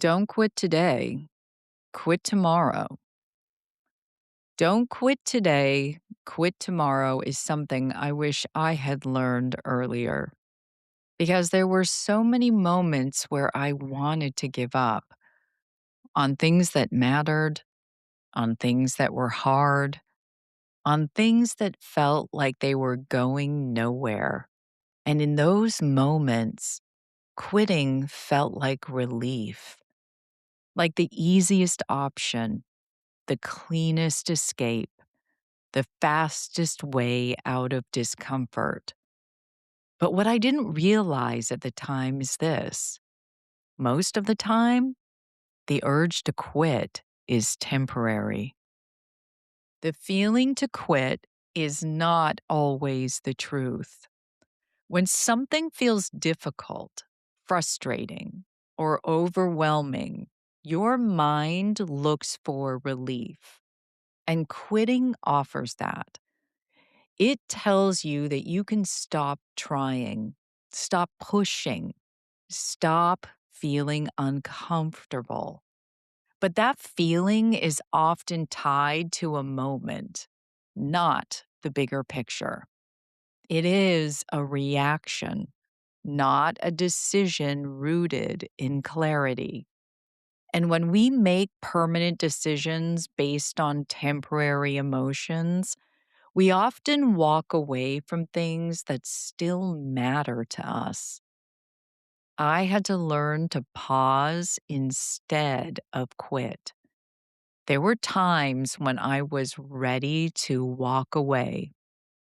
Don't quit today, quit tomorrow. Don't quit today, quit tomorrow is something I wish I had learned earlier because there were so many moments where I wanted to give up on things that mattered, on things that were hard, on things that felt like they were going nowhere. And in those moments, quitting felt like relief, like the easiest option, the cleanest escape, the fastest way out of discomfort. But what I didn't realize at the time is this: most of the time, the urge to quit is temporary. The feeling to quit is not always the truth. When something feels difficult, frustrating, or overwhelming, your mind looks for relief, and quitting offers that. It tells you that you can stop trying, stop pushing, stop feeling uncomfortable. But that feeling is often tied to a moment, not the bigger picture. It is a reaction, not a decision rooted in clarity. And when we make permanent decisions based on temporary emotions, we often walk away from things that still matter to us. I had to learn to pause instead of quit. There were times when I was ready to walk away,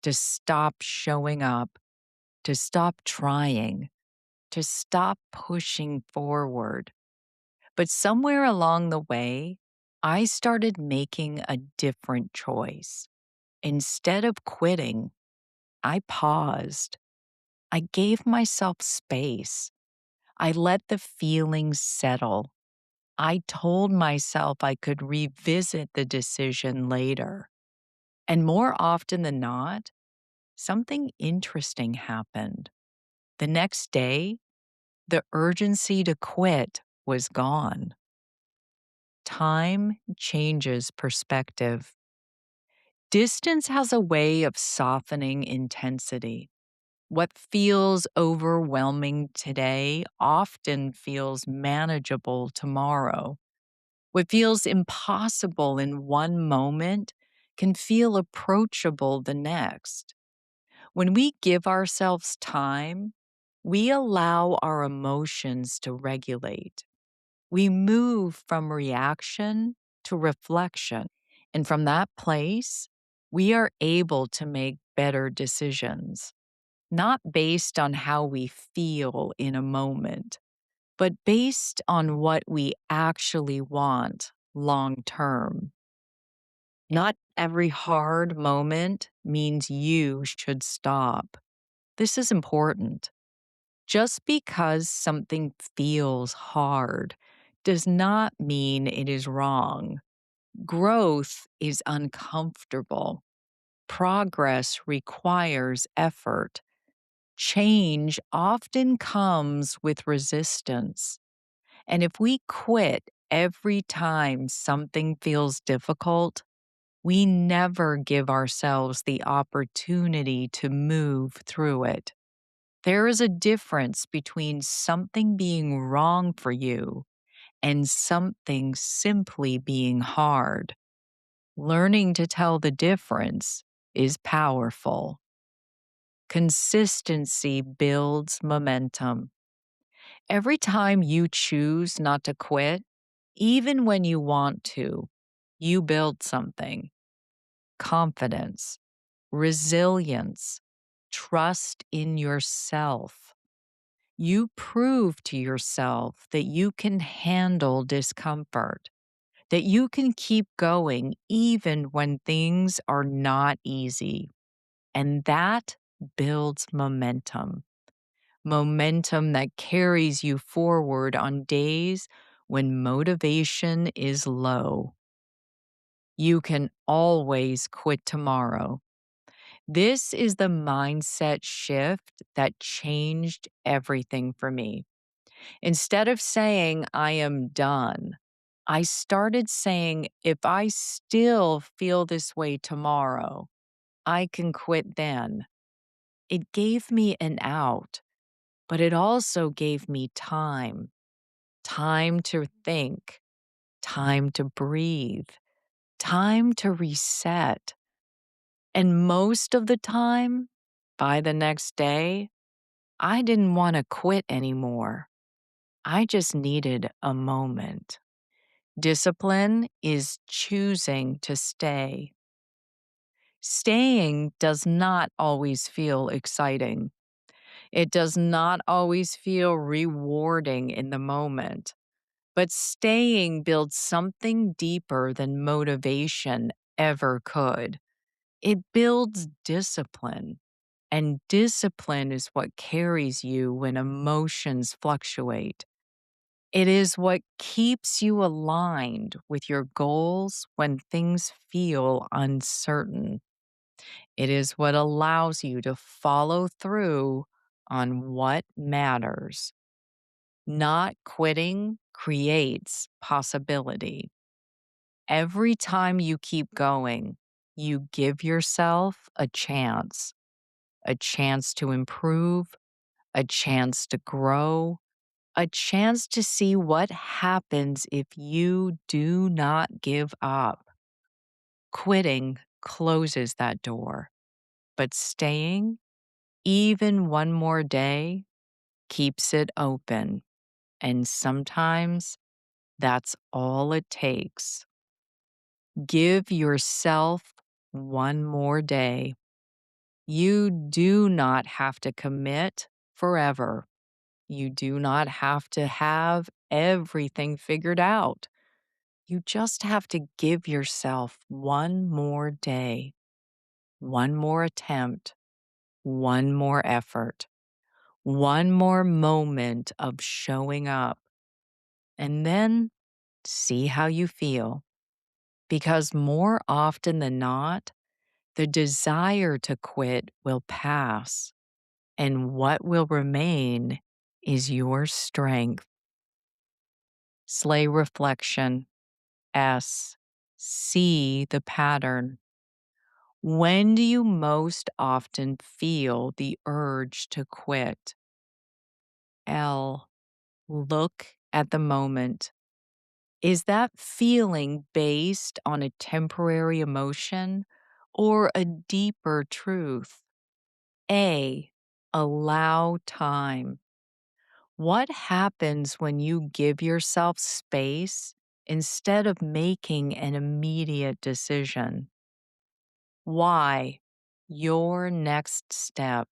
to stop showing up, to stop trying, to stop pushing forward. But somewhere along the way, I started making a different choice. Instead of quitting, I paused. I gave myself space. I let the feelings settle. I told myself I could revisit the decision later. And more often than not, something interesting happened. The next day, the urgency to quit was gone. Time changes perspective. Distance has a way of softening intensity. What feels overwhelming today often feels manageable tomorrow. What feels impossible in one moment can feel approachable the next. When we give ourselves time, we allow our emotions to regulate. We move from reaction to reflection. And from that place, we are able to make better decisions, not based on how we feel in a moment, but based on what we actually want long term. Not every hard moment means you should stop. This is important. Just because something feels hard does not mean it is wrong. Growth is uncomfortable. Progress requires effort. Change often comes with resistance. And if we quit every time something feels difficult, we never give ourselves the opportunity to move through it. There is a difference between something being wrong for you and something simply being hard. Learning to tell the difference is powerful. Consistency builds momentum. Every time you choose not to quit, even when you want to, you build something: confidence, resilience, trust in yourself. You prove to yourself that you can handle discomfort, that you can keep going even when things are not easy. And that builds momentum. Momentum that carries you forward on days when motivation is low. You can always quit tomorrow. This is the mindset shift that changed everything for me. Instead of saying, I am done, I started saying, if I still feel this way tomorrow, I can quit then. It gave me an out, but it also gave me time to think, time to breathe, time to reset. And most of the time, by the next day, I didn't want to quit anymore. I just needed a moment. Discipline is choosing to stay. Staying does not always feel exciting. It does not always feel rewarding in the moment. But staying builds something deeper than motivation ever could. It builds discipline. And discipline is what carries you when emotions fluctuate. It is what keeps you aligned with your goals when things feel uncertain. It is what allows you to follow through on what matters. Not quitting creates possibility. Every time you keep going, you give yourself a chance to improve, a chance to grow, a chance to see what happens if you do not give up. Quitting closes that door, but staying, even one more day, keeps it open. And sometimes that's all it takes. Give yourself one more day. You do not have to commit forever. You do not have to have everything figured out. You just have to give yourself one more day, one more attempt, one more effort, one more moment of showing up, and then see how you feel. Because more often than not, the desire to quit will pass, and what will remain is your strength. Slay reflection. S. See the pattern. When do you most often feel the urge to quit? L. Look at the moment. Is that feeling based on a temporary emotion or a deeper truth? A. Allow time. What happens when you give yourself space instead of making an immediate decision? Why? Your next step.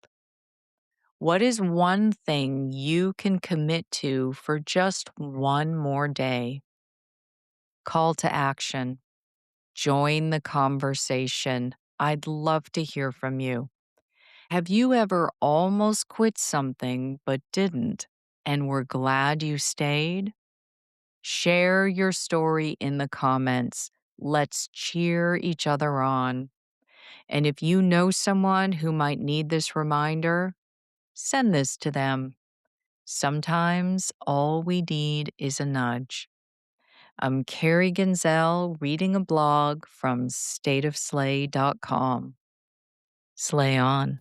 What is one thing you can commit to for just one more day? Call to action. Join the conversation. I'd love to hear from you. Have you ever almost quit something but didn't and were glad you stayed? Share your story in the comments. Let's cheer each other on. And if you know someone who might need this reminder, send this to them. Sometimes all we need is a nudge. I'm Carrie Genzel reading a blog from stateofslay.com. Slay on.